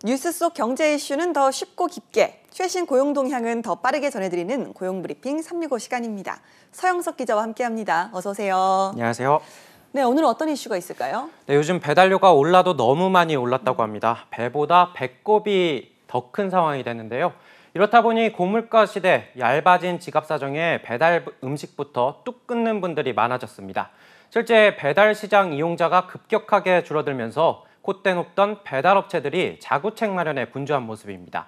뉴스 속 경제 이슈는 더 쉽고 깊게, 최신 고용 동향은 더 빠르게 전해드리는 고용브리핑 365 시간입니다. 서영석 기자와 함께합니다. 어서 오세요. 안녕하세요. 네, 오늘은 어떤 이슈가 있을까요? 네, 요즘 배달료가 올라도 너무 많이 올랐다고 합니다. 배보다 배꼽이 더 큰 상황이 되는데요. 이렇다 보니 고물가 시대 얇아진 지갑 사정에 배달 음식부터 뚝 끊는 분들이 많아졌습니다. 실제 배달 시장 이용자가 급격하게 줄어들면서 콧대 높던 배달업체들이 자구책 마련에 분주한 모습입니다.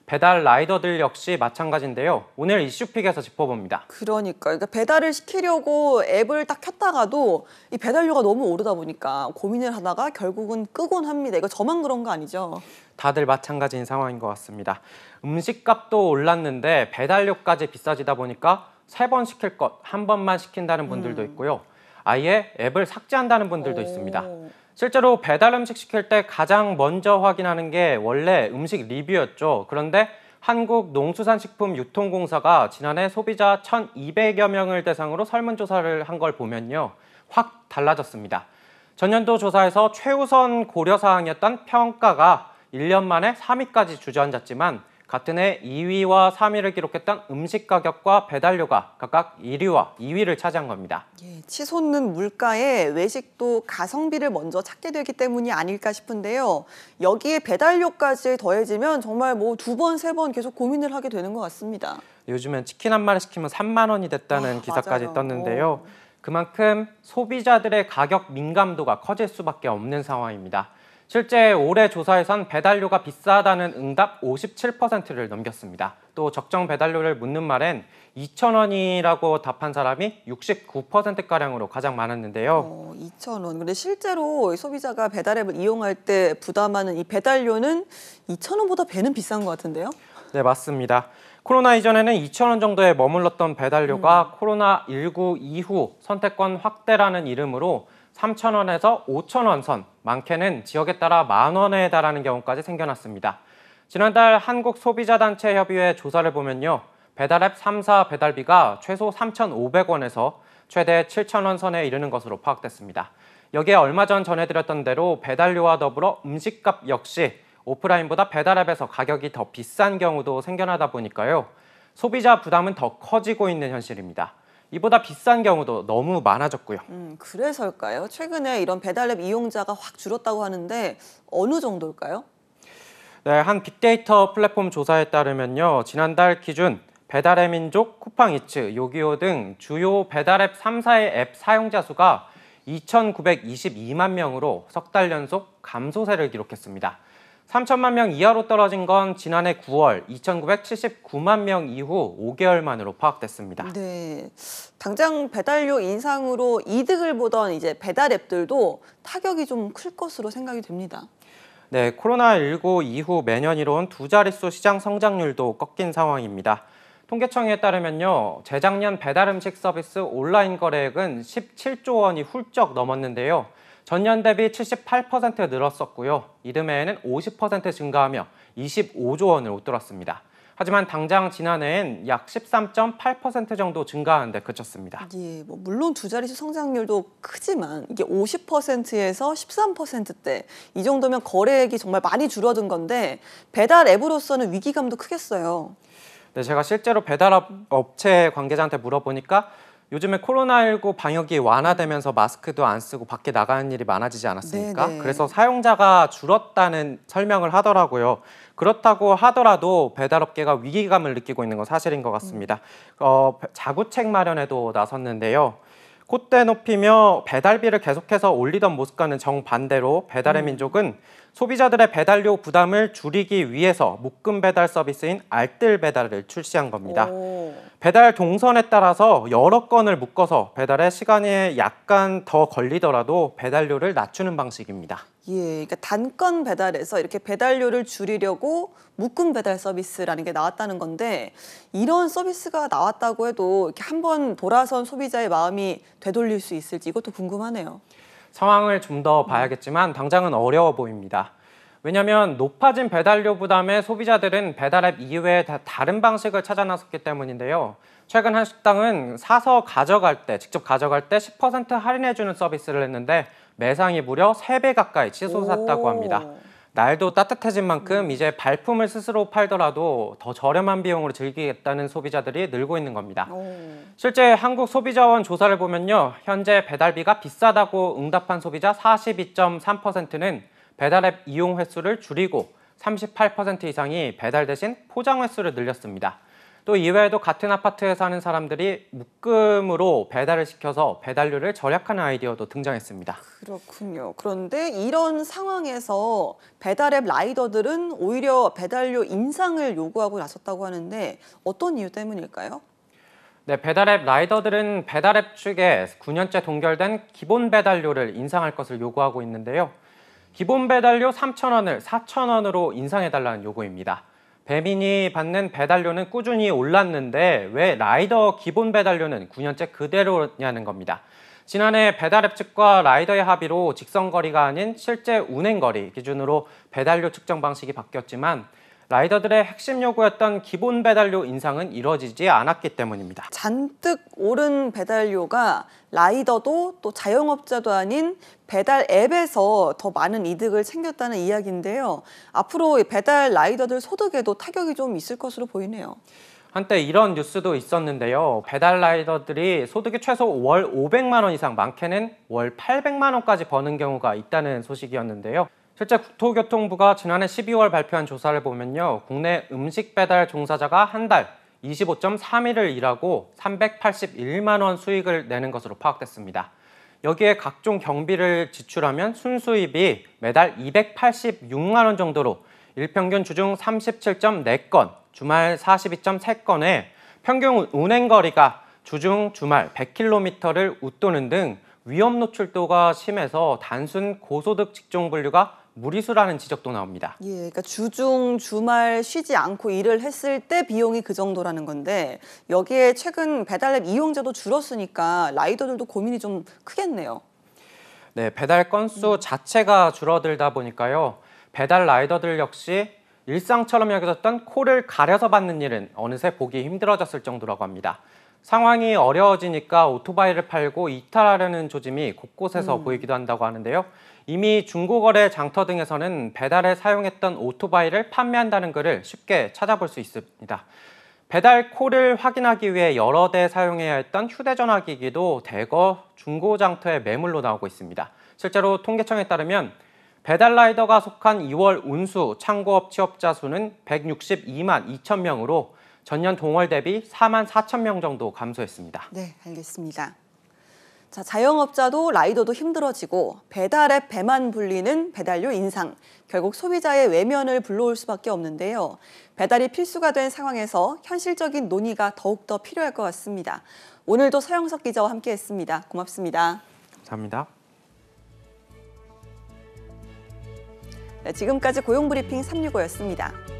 배달 라이더들 역시 마찬가지인데요. 오늘 이슈픽에서 짚어봅니다. 그러니까 배달을 시키려고 앱을 딱 켰다가도 이 배달료가 너무 오르다 보니까 고민을 하다가 결국은 끄곤 합니다. 이거 저만 그런 거 아니죠? 다들 마찬가지인 상황인 것 같습니다. 음식값도 올랐는데 배달료까지 비싸지다 보니까 3번 시킬 것 한 번만 시킨다는 분들도 있고요. 아예 앱을 삭제한다는 분들도 있습니다. 실제로 배달 음식 시킬 때 가장 먼저 확인하는 게 원래 음식 리뷰였죠. 그런데 한국농수산식품유통공사가 지난해 소비자 1,200여 명을 대상으로 설문조사를 한 걸 보면요. 확 달라졌습니다. 전년도 조사에서 최우선 고려사항이었던 평가가 1년 만에 3위까지 주저앉았지만 같은 해 2위와 3위를 기록했던 음식 가격과 배달료가 각각 1위와 2위를 차지한 겁니다. 예, 치솟는 물가에 외식도 가성비를 먼저 찾게 되기 때문이 아닐까 싶은데요. 여기에 배달료까지 더해지면 정말 뭐 2번, 3번 계속 고민을 하게 되는 것 같습니다. 요즘엔 치킨 한 마리 시키면 3만 원이 됐다는 기사까지 맞아요. 떴는데요. 그만큼 소비자들의 가격 민감도가 커질 수밖에 없는 상황입니다. 실제 올해 조사에선 배달료가 비싸다는 응답 57%를 넘겼습니다. 또 적정 배달료를 묻는 말엔 2,000원이라고 답한 사람이 69%가량으로 가장 많았는데요. 2,000원. 근데 실제로 소비자가 배달앱을 이용할 때 부담하는 이 배달료는 2,000원보다 배는 비싼 것 같은데요? 네, 맞습니다. 코로나 이전에는 2,000원 정도에 머물렀던 배달료가 코로나19 이후 선택권 확대라는 이름으로 3,000원에서 5,000원 선, 많게는 지역에 따라 10,000원에 달하는 경우까지 생겨났습니다. 지난달 한국소비자단체협의회 조사를 보면요. 배달앱 3사 배달비가 최소 3,500원에서 최대 7,000원 선에 이르는 것으로 파악됐습니다. 여기에 얼마 전 전해드렸던 대로 배달료와 더불어 음식값 역시 오프라인보다 배달앱에서 가격이 더 비싼 경우도 생겨나다 보니까요. 소비자 부담은 더 커지고 있는 현실입니다. 이보다 비싼 경우도 너무 많아졌고요. 그래서일까요? 최근에 이런 배달앱 이용자가 확 줄었다고 하는데 어느 정도일까요? 네, 한 빅데이터 플랫폼 조사에 따르면요. 지난달 기준 배달의 민족, 쿠팡이츠, 요기요 등 주요 배달앱 3사의 앱 사용자 수가 2,922만 명으로 석 달 연속 감소세를 기록했습니다. 3천만 명 이하로 떨어진 건 지난해 9월 2,979만 명 이후 5개월 만으로 파악됐습니다. 네, 당장 배달료 인상으로 이득을 보던 이제 배달앱들도 타격이 좀 클 것으로 생각이 됩니다. 네, 코로나19 이후 매년 이뤄온 두 자릿수 시장 성장률도 꺾인 상황입니다. 통계청에 따르면요, 재작년 배달음식 서비스 온라인 거래액은 17조 원이 훌쩍 넘었는데요. 전년 대비 78% 늘었었고요. 이듬해에는 50% 증가하며 25조 원을 웃돌았습니다. 하지만 당장 지난해엔 약 13.8% 정도 증가하는 데 그쳤습니다. 예, 뭐 물론 두 자릿수 성장률도 크지만 이게 50%에서 13%대 이 정도면 거래액이 정말 많이 줄어든 건데 배달 앱으로서는 위기감도 크겠어요. 네, 제가 실제로 배달업 업체 관계자한테 물어보니까 요즘에 코로나19 방역이 완화되면서 마스크도 안 쓰고 밖에 나가는 일이 많아지지 않았습니까? 네네. 그래서 사용자가 줄었다는 설명을 하더라고요. 그렇다고 하더라도 배달업계가 위기감을 느끼고 있는 건 사실인 것 같습니다. 자구책 마련에도 나섰는데요. 콧대 높이며 배달비를 계속해서 올리던 모습과는 정반대로 배달의 민족은 소비자들의 배달료 부담을 줄이기 위해서 묶음 배달 서비스인 알뜰 배달을 출시한 겁니다. 배달 동선에 따라서 여러 건을 묶어서 배달에 시간이 약간 더 걸리더라도 배달료를 낮추는 방식입니다. 예, 그러니까 단건 배달에서 이렇게 배달료를 줄이려고 묶음 배달 서비스라는 게 나왔다는 건데 이런 서비스가 나왔다고 해도 이렇게 한번 돌아선 소비자의 마음이 되돌릴 수 있을지 이것도 궁금하네요. 상황을 좀 더 봐야겠지만 당장은 어려워 보입니다. 왜냐하면 높아진 배달료 부담에 소비자들은 배달앱 이외에 다른 방식을 찾아 나섰기 때문인데요. 최근 한 식당은 사서 가져갈 때, 직접 가져갈 때 10% 할인해주는 서비스를 했는데 매상이 무려 3배 가까이 치솟았다고 합니다. 날도 따뜻해진 만큼 이제 발품을 스스로 팔더라도 더 저렴한 비용으로 즐기겠다는 소비자들이 늘고 있는 겁니다. 실제 한국소비자원 조사를 보면요. 현재 배달비가 비싸다고 응답한 소비자 42.3%는 배달앱 이용 횟수를 줄이고 38% 이상이 배달 대신 포장 횟수를 늘렸습니다. 또 이외에도 같은 아파트에 사는 사람들이 묶음으로 배달을 시켜서 배달료를 절약하는 아이디어도 등장했습니다. 그렇군요. 그런데 이런 상황에서 배달앱 라이더들은 오히려 배달료 인상을 요구하고 나섰다고 하는데 어떤 이유 때문일까요? 네, 배달앱 라이더들은 배달앱 측에 9년째 동결된 기본 배달료를 인상할 것을 요구하고 있는데요. 기본 배달료 3,000원을 4,000원으로 인상해달라는 요구입니다. 배민이 받는 배달료는 꾸준히 올랐는데 왜 라이더 기본 배달료는 9년째 그대로냐는 겁니다. 지난해 배달앱 측과 라이더의 합의로 직선거리가 아닌 실제 운행거리 기준으로 배달료 측정 방식이 바뀌었지만 라이더들의 핵심 요구였던 기본 배달료 인상은 이뤄지지 않았기 때문입니다. 잔뜩 오른 배달료가 라이더도 또 자영업자도 아닌 배달 앱에서 더 많은 이득을 챙겼다는 이야기인데요. 앞으로 배달 라이더들 소득에도 타격이 좀 있을 것으로 보이네요. 한때 이런 뉴스도 있었는데요. 배달 라이더들이 소득이 최소 월 500만 원 이상, 많게는 월 800만 원까지 버는 경우가 있다는 소식이었는데요. 실제 국토교통부가 지난해 12월 발표한 조사를 보면요. 국내 음식 배달 종사자가 한 달 25.3일을 일하고 381만 원 수익을 내는 것으로 파악됐습니다. 여기에 각종 경비를 지출하면 순수입이 매달 286만 원 정도로 일평균 주중 37.4건, 주말 42.3건에 평균 운행거리가 주중, 주말 100km를 웃도는 등 위험 노출도가 심해서 단순 고소득 직종 분류가 무리수라는 지적도 나옵니다. 예, 그러니까 주중, 주말 쉬지 않고 일을 했을 때 비용이 그 정도라는 건데 여기에 최근 배달앱 이용자도 줄었으니까 라이더들도 고민이 좀 크겠네요. 네, 배달 건수 자체가 줄어들다 보니까요. 배달 라이더들 역시 일상처럼 여겨졌던 코를 가려서 받는 일은 어느새 보기 힘들어졌을 정도라고 합니다. 상황이 어려워지니까 오토바이를 팔고 이탈하려는 조짐이 곳곳에서 보이기도 한다고 하는데요. 이미 중고거래 장터 등에서는 배달에 사용했던 오토바이를 판매한다는 글을 쉽게 찾아볼 수 있습니다. 배달 콜을 확인하기 위해 여러 대 사용해야 했던 휴대전화 기기도 대거 중고장터에 매물로 나오고 있습니다. 실제로 통계청에 따르면 배달 라이더가 속한 2월 운수 창고업 취업자 수는 162만 2천 명으로 전년 동월 대비 4만 4천 명 정도 감소했습니다. 네, 알겠습니다. 자, 자영업자도 라이더도 힘들어지고 배달앱 배만 불리는 배달료 인상, 결국 소비자의 외면을 불러올 수밖에 없는데요. 배달이 필수가 된 상황에서 현실적인 논의가 더욱더 필요할 것 같습니다. 오늘도 서영석 기자와 함께했습니다. 고맙습니다. 감사합니다. 네, 지금까지 고용브리핑 365였습니다.